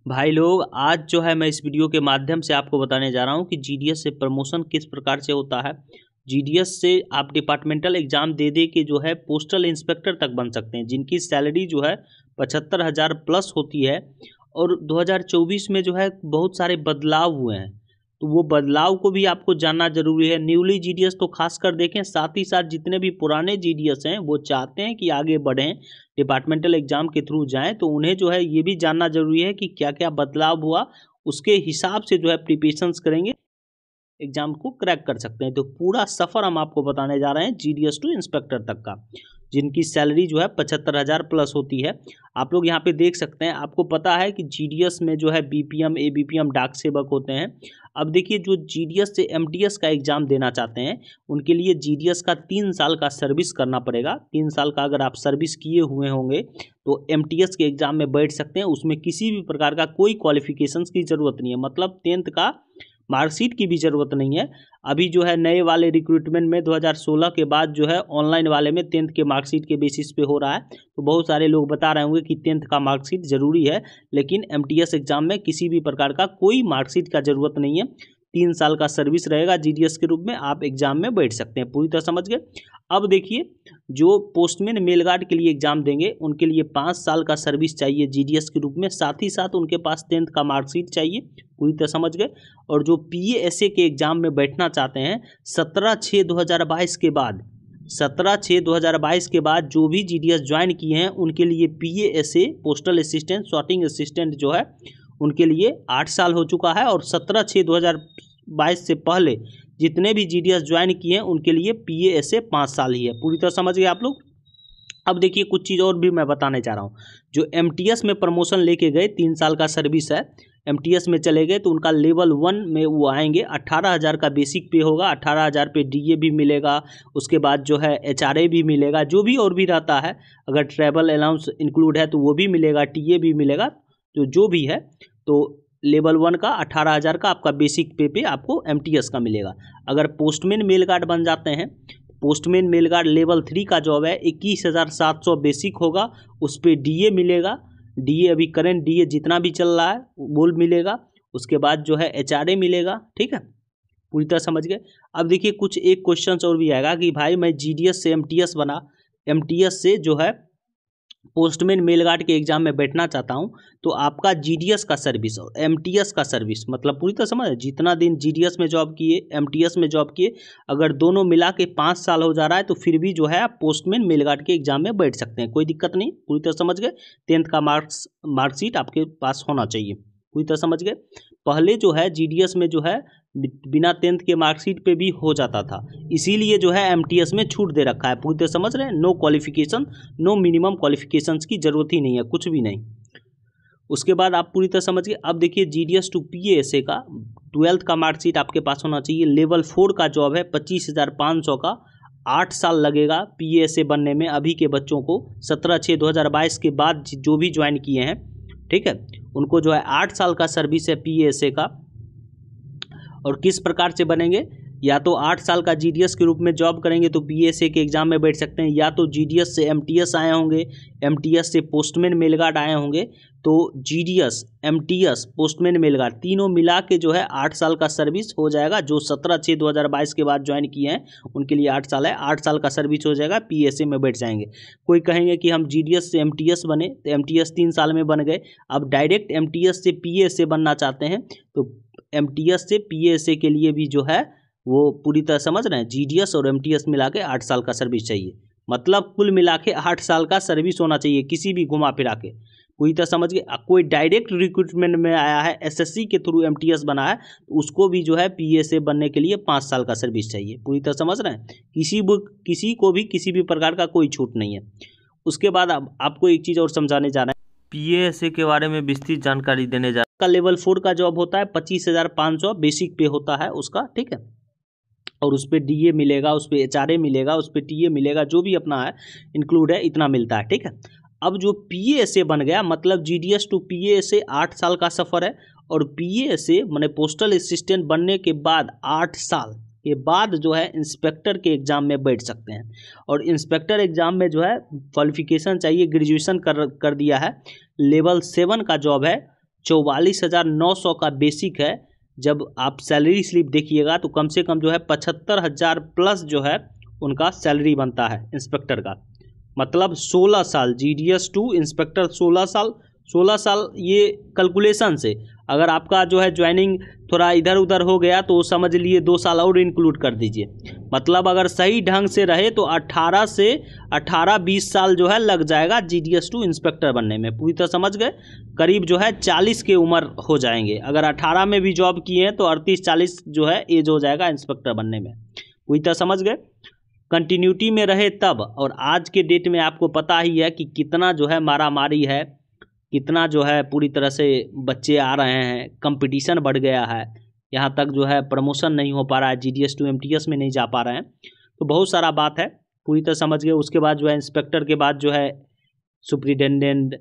भाई लोग, आज जो है मैं इस वीडियो के माध्यम से आपको बताने जा रहा हूँ कि जीडीएस से प्रमोशन किस प्रकार से होता है। जीडीएस से आप डिपार्टमेंटल एग्जाम दे दे के जो है पोस्टल इंस्पेक्टर तक बन सकते हैं, जिनकी सैलरी जो है 75,000 प्लस होती है। और 2024 में जो है बहुत सारे बदलाव हुए हैं, तो वो बदलाव को भी आपको जानना जरूरी है। न्यूली जीडीएस तो खास कर देखें, साथ ही साथ जितने भी पुराने जीडीएस हैं वो चाहते हैं कि आगे बढ़ें, डिपार्टमेंटल एग्जाम के थ्रू जाएं, तो उन्हें जो है ये भी जानना जरूरी है कि क्या क्या बदलाव हुआ, उसके हिसाब से जो है प्रिपरेशंस करेंगे, एग्जाम को क्रैक कर सकते हैं। तो पूरा सफ़र हम आपको बताने जा रहे हैं जीडीएस टू इंस्पेक्टर तक का, जिनकी सैलरी जो है 75,000 प्लस होती है। आप लोग यहाँ पे देख सकते हैं, आपको पता है कि जीडीएस में जो है बीपीएम एबीपीएम डाक सेवक होते हैं। अब देखिए, जो जीडीएस से एमटीएस का एग्जाम देना चाहते हैं उनके लिए जीडीएस का 3 साल का सर्विस करना पड़ेगा। 3 साल का अगर आप सर्विस किए हुए होंगे तो एमटीएस के एग्जाम में बैठ सकते हैं। उसमें किसी भी प्रकार का कोई क्वालिफिकेशंस की ज़रूरत नहीं है, मतलब 10th का मार्कशीट की भी ज़रूरत नहीं है। अभी जो है नए वाले रिक्रूटमेंट में 2016 के बाद जो है ऑनलाइन वाले में 10th के मार्कशीट के बेसिस पे हो रहा है। तो बहुत सारे लोग बता रहे होंगे कि 10th का मार्कशीट ज़रूरी है, लेकिन एमटीएस एग्ज़ाम में किसी भी प्रकार का कोई मार्कशीट का ज़रूरत नहीं है। 3 साल का सर्विस रहेगा जीडीएस के रूप में, आप एग्जाम में बैठ सकते हैं। पूरी तरह समझ गए। अब देखिए, जो पोस्टमैन मेल गार्ड के लिए एग्जाम देंगे उनके लिए 5 साल का सर्विस चाहिए जीडीएस के रूप में, साथ ही साथ उनके पास 10th का मार्कशीट चाहिए। पूरी तरह समझ गए। और जो पीएएसए के एग्जाम में बैठना चाहते हैं 17/6/2022 के बाद, 17/6/2022 के बाद जो भी जीडीएस ज्वाइन किए हैं उनके लिए PASA postal assistant sorting assistant जो है उनके लिए 8 साल हो चुका है। और 17/6/2022 से पहले जितने भी जीडीएस ज्वाइन किए हैं उनके लिए पीएएसए 5 साल ही है। पूरी तरह समझ गए आप लोग। अब देखिए, कुछ चीज़ और भी मैं बताने चाह रहा हूँ। जो एमटीएस में प्रमोशन लेके गए, 3 साल का सर्विस है, एमटीएस में चले गए तो उनका लेवल 1 में वो आएंगे। 18,000 का बेसिक पे होगा, 18,000 पे डीए भी मिलेगा, उसके बाद जो है एचआरए भी मिलेगा, जो भी और भी रहता है। अगर ट्रैवल अलाउंस इंक्लूड है तो वो भी मिलेगा, टीए भी मिलेगा, तो जो भी है। तो लेवल 1 का 18,000 का आपका बेसिक पे आपको एमटीएस का मिलेगा। अगर पोस्टमैन मेल गार्ड बन जाते हैं, पोस्टमैन मेल गार्ड लेवल 3 का जॉब है, 21,700 बेसिक होगा, उस पर डीए मिलेगा। डीए अभी करंट डीए जितना भी चल रहा है वो मिलेगा। उसके बाद जो है एचआरए मिलेगा। ठीक है, पूरी तरह समझ गए। अब देखिए, कुछ एक क्वेश्चन और भी आएगा कि भाई मैं जीडीएस से एमटीएस बना, एमटीएस से जो है पोस्टमैन मेल गार्ड के एग्जाम में बैठना चाहता हूं, तो आपका जीडीएस का सर्विस और एमटीएस का सर्विस, मतलब पूरी तरह समझ, जितना दिन जीडीएस में जॉब किए एमटीएस में जॉब किए, अगर दोनों मिला के 5 साल हो जा रहा है तो फिर भी जो है आप पोस्टमैन मेल गार्ड के एग्जाम में बैठ सकते हैं, कोई दिक्कत नहीं। पूरी तरह समझ गए। 10th का मार्कशीट आपके पास होना चाहिए। पूरी तरह समझ गए। पहले जो है जीडीएस में जो है बिना 10th के मार्कशीट पे भी हो जाता था, इसीलिए जो है एमटीएस में छूट दे रखा है। पूरी तरह समझ रहे हैं। No qualification, no minimum qualifications की ज़रूरत ही नहीं है, कुछ भी नहीं। उसके बाद आप पूरी तरह समझिए। अब देखिए, जीडीएस टू पीएएसए का 12th का मार्कशीट आपके पास होना चाहिए। लेवल 4 का जॉब है, 25,500 का, 8 साल लगेगा पीएएसए बनने में अभी के बच्चों को। 17/6/2022 के बाद जो भी ज्वाइन किए हैं, ठीक है, उनको जो है 8 साल का सर्विस है पीएएसए का। और किस प्रकार से बनेंगे, या तो 8 साल का जीडीएस के रूप में जॉब करेंगे तो पीएसए के एग्जाम में बैठ सकते हैं, या तो जीडीएस से एमटीएस आए होंगे, एमटीएस से पोस्टमैन मेल गार्ड आए होंगे, तो GDS MTS postman mail guard तीनों मिला के जो है 8 साल का सर्विस हो जाएगा। जो 17/6/2022 के बाद ज्वाइन किए हैं उनके लिए 8 साल है, 8 साल का सर्विस हो जाएगा, पीएसए में बैठ जाएंगे। कोई कहेंगे कि हम जीडीएस से एमटीएस बने, तो एमटीएस 3 साल में बन गए, अब डायरेक्ट एमटीएस से पीएसए बनना चाहते हैं तो एमटीएस से पीएसए के लिए भी जो है वो पूरी तरह समझ रहे हैं, जीडीएस और एमटीएस मिला के 8 साल का सर्विस चाहिए। मतलब कुल मिला के 8 साल का सर्विस होना चाहिए, किसी भी घुमा फिरा के। पूरी तरह समझ गए। कोई डायरेक्ट रिक्रूटमेंट में आया है, एसएससी के थ्रू एमटीएस बना है, तो उसको भी जो है पीएसए बनने के लिए 5 साल का सर्विस चाहिए। पूरी तरह समझ रहे हैं। किसी को भी किसी भी प्रकार का कोई छूट नहीं है। उसके बाद अब आपको एक चीज़ और समझाने जा रहे हैं, पीएसए के बारे में विस्तृत जानकारी देने जा रहे हैं। का लेवल 4 का जॉब होता है, 25,500 बेसिक पे होता है उसका, ठीक है। और उस पर डीए मिलेगा, उस पर एचआरए मिलेगा, उस पर टीए मिलेगा, जो भी अपना है इंक्लूड है, इतना मिलता है, ठीक है। अब जो पीएएसए बन गया, मतलब जीडीएस टू पीएएसए 8 साल का सफ़र है। और पीएएसए माने पोस्टल असिस्टेंट बनने के बाद 8 साल के बाद जो है इंस्पेक्टर के एग्ज़ाम में बैठ सकते हैं। और इंस्पेक्टर एग्ज़ाम में जो है क्वालिफिकेशन चाहिए, ग्रेजुएशन कर दिया है। लेवल 7 का जॉब है, 44,900 का बेसिक है। जब आप सैलरी स्लिप देखिएगा तो कम से कम जो है 75,000 प्लस जो है उनका सैलरी बनता है इंस्पेक्टर का। मतलब 16 साल GDS टू इंस्पेक्टर 16 साल ये कैलकुलेशन से। अगर आपका जो है ज्वाइनिंग थोड़ा इधर उधर हो गया तो समझ लिए 2 साल और इंक्लूड कर दीजिए। मतलब अगर सही ढंग से रहे तो 18 से 18-20 साल जो है लग जाएगा GDS टू इंस्पेक्टर बनने में। पूरी तरह समझ गए। करीब जो है 40 के उम्र हो जाएंगे। अगर 18 में भी जॉब किए हैं तो 38-40 जो है एज हो जाएगा इंस्पेक्टर बनने में। पूरी तरह समझ गए। कंटिन्यूटी में रहे तब। और आज के डेट में आपको पता ही है कि कितना जो है मारामारी है, कितना जो है पूरी तरह से बच्चे आ रहे हैं, कंपटीशन बढ़ गया है, यहाँ तक जो है प्रमोशन नहीं हो पा रहा है, GDS टू MTS में नहीं जा पा रहे हैं। तो बहुत सारा बात है, पूरी तरह समझ गए। उसके बाद जो है इंस्पेक्टर के बाद जो है सुप्रिटेंडेंट,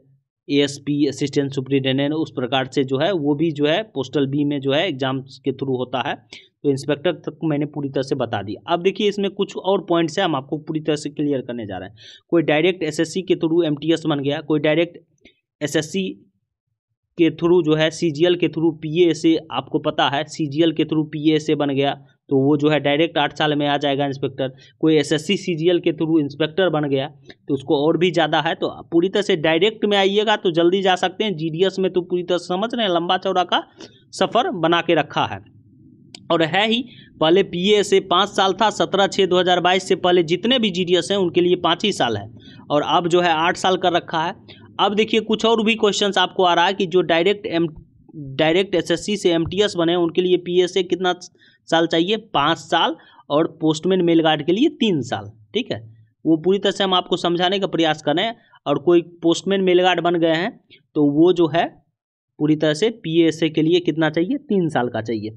ASP असिस्टेंट सुप्रिटेंडेंट, उस प्रकार से जो है वो भी जो है पोस्टल बी में जो है एग्जाम्स के थ्रू होता है। तो इंस्पेक्टर तक मैंने पूरी तरह से बता दिया। अब देखिए इसमें कुछ और पॉइंट्स है, हम आपको पूरी तरह से क्लियर करने जा रहे हैं। कोई डायरेक्ट SSC के थ्रू MTS बन गया, कोई डायरेक्ट SSC के थ्रू जो है CGL के थ्रू PA आपको पता है CGL के थ्रू PA बन गया तो वो जो है डायरेक्ट 8 साल में आ जाएगा इंस्पेक्टर। कोई SSC CGL के थ्रू इंस्पेक्टर बन गया तो उसको और भी ज़्यादा है। तो पूरी तरह से डायरेक्ट में आइएगा तो जल्दी जा सकते हैं। GDS में तो पूरी तरह से समझ रहे हैं, लंबा चौड़ा का सफ़र बना के रखा है। और है ही, पहले PA 5 साल था, 17/6/2022 से पहले जितने भी GDS हैं उनके लिए 5 ही साल है, और अब जो है 8 साल कर रखा है। अब देखिए कुछ और भी क्वेश्चंस आपको आ रहा है कि जो डायरेक्ट SSC से MTS बने उनके लिए PA से कितना साल चाहिए, 5 साल, और पोस्टमैन मेल गार्ड के लिए 3 साल। ठीक है, वो पूरी तरह से हम आपको समझाने का प्रयास कर रहे हैं। और कोई पोस्टमैन मेल गार्ड बन गए हैं तो वो जो है पूरी तरह से PA के लिए कितना चाहिए, 3 साल का चाहिए।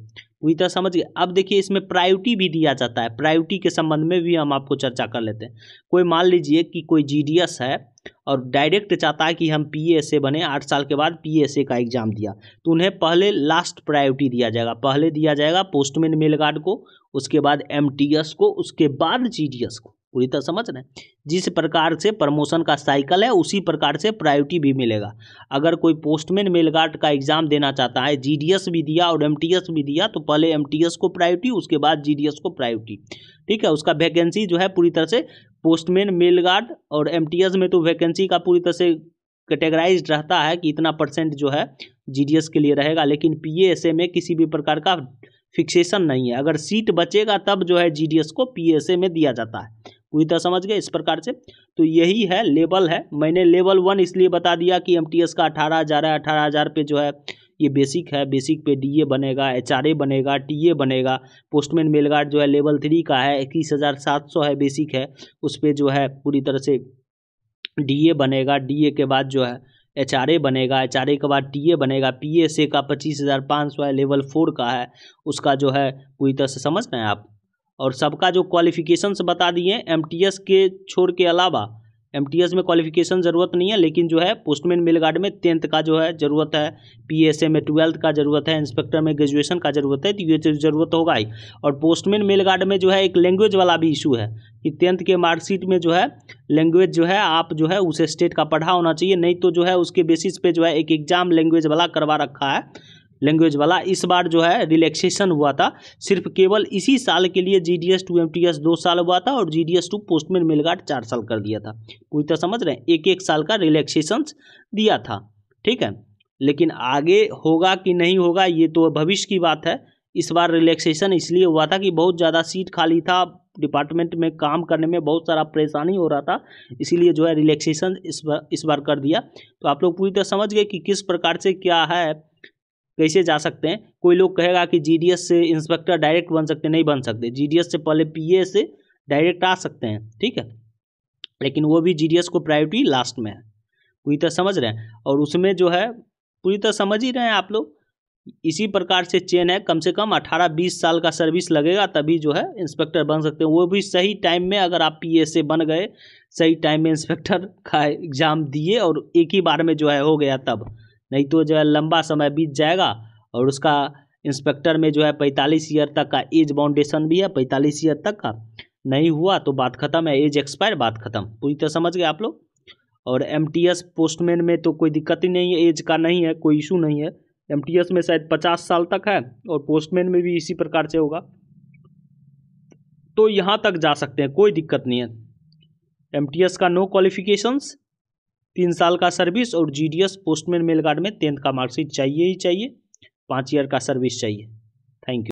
पूरी तरह समझ गए। अब देखिए इसमें प्रायोरिटी भी दिया जाता है, प्रायोरिटी के संबंध में भी हम आपको चर्चा कर लेते हैं। कोई मान लीजिए कि कोई GDS है और डायरेक्ट चाहता है कि हम PA बने, 8 साल के बाद PA का एग्जाम दिया, तो उन्हें पहले लास्ट प्रायोरिटी दिया जाएगा। पहले दिया जाएगा पोस्टमैन मेल गार्ड को, उसके बाद MTS को, उसके बाद GDS को। पूरी तरह समझ रहे हैं। जिस प्रकार से प्रमोशन का साइकिल है उसी प्रकार से प्रायोरिटी भी मिलेगा। अगर कोई पोस्टमैन मेल गार्ड का एग्जाम देना चाहता है, GDS भी दिया और MTS भी दिया, तो पहले MTS को प्रायोरिटी, उसके बाद GDS को प्रायोरिटी। ठीक है, उसका वैकेंसी जो है पूरी तरह से पोस्टमैन मेल गार्ड और MTS में तो वैकेंसी का पूरी तरह से कैटेगराइज रहता है कि इतना % जो है GDS के लिए रहेगा, लेकिन PA में किसी भी प्रकार का फिक्सेशन नहीं है। अगर सीट बचेगा तब जो है GDS को PA में दिया जाता है। पूरी तरह समझ गए इस प्रकार से। तो यही है, लेवल है। मैंने लेवल 1 इसलिए बता दिया कि MTS का 18,000 है, 18,000 पे जो है ये बेसिक है, बेसिक पे DA बनेगा, HRA बनेगा, TA बनेगा। पोस्टमैन मेल गार्ड जो है लेवल 3 का है, 21,700 है, बेसिक है, उस पर जो है पूरी तरह से DA बनेगा, DA के बाद जो है HRA बनेगा, HRA के बाद TA बनेगा। PA का 25,500 है, लेवल 4 का है, उसका जो है पूरी तरह से समझ रहे हैं आप। और सबका जो क्वालिफिकेशंस बता दिए, MTS के छोड़ के अलावा MTS में क्वालिफिकेशन ज़रूरत नहीं है, लेकिन जो है पोस्टमैन मेल गार्ड में 10th का जो है ज़रूरत है, PA में 12th का ज़रूरत है, इंस्पेक्टर में ग्रेजुएशन का ज़रूरत है, तो ये ज़रूरत होगा ही। और पोस्टमैन मेल गार्ड में जो है एक लैंग्वेज वाला भी इशू है कि 10th के मार्कशीट में जो है लैंग्वेज जो है आप जो है उस स्टेट का पढ़ा होना चाहिए, नहीं तो जो है उसके बेसिस पे जो है एक एग्ज़ाम लैंग्वेज वाला करवा रखा है, लैंग्वेज वाला। इस बार जो है रिलैक्सेशन हुआ था, सिर्फ केवल इसी साल के लिए GDS टू MTS 2 साल हुआ था और GDS to postman mail guard 4 साल कर दिया था। पूरी तरह समझ रहे हैं, एक एक साल का रिलैक्सेशन दिया था। ठीक है, लेकिन आगे होगा कि नहीं होगा ये तो भविष्य की बात है। इस बार रिलैक्सेशन इसलिए हुआ था कि बहुत ज़्यादा सीट खाली था, डिपार्टमेंट में काम करने में बहुत सारा परेशानी हो रहा था, इसीलिए जो है रिलैक्सेशन इस बार कर दिया। तो आप लोग पूरी तरह समझ गए कि किस प्रकार से क्या है, कैसे जा सकते हैं। कोई लोग कहेगा कि GDS से इंस्पेक्टर डायरेक्ट बन सकते, नहीं बन सकते। GDS से पहले PA से डायरेक्ट आ सकते हैं, ठीक है, लेकिन वो भी GDS को प्रायोरिटी लास्ट में है। पूरी तरह समझ रहे हैं, और उसमें जो है पूरी तरह समझ ही रहे हैं आप लोग। इसी प्रकार से चेन है, कम से कम 18-20 साल का सर्विस लगेगा तभी जो है इंस्पेक्टर बन सकते हैं, वो भी सही टाइम में। अगर आप PA से बन गए, सही टाइम में इंस्पेक्टर का एग्ज़ाम दिए और एक ही बार में जो है हो गया तब, नहीं तो जो है लंबा समय बीत जाएगा। और उसका इंस्पेक्टर में जो है 45 ईयर तक का एज बाउंडेशन भी है, 45 ईयर तक का नहीं हुआ तो बात खत्म है, एज एक्सपायर, बात खत्म। पूरी तरह समझ गए आप लोग। और MTS पोस्टमैन में तो कोई दिक्कत ही नहीं है, एज का नहीं है, कोई इशू नहीं है। MTS में शायद 50 साल तक है और पोस्टमैन में भी इसी प्रकार से होगा, तो यहाँ तक जा सकते हैं, कोई दिक्कत नहीं है। MTS का नो क्वालिफिकेशंस, 3 साल का सर्विस, और GDS पोस्टमैन मेल गार्ड में 10th का मार्कशीट चाहिए ही चाहिए, 5 ईयर का सर्विस चाहिए। Thank you.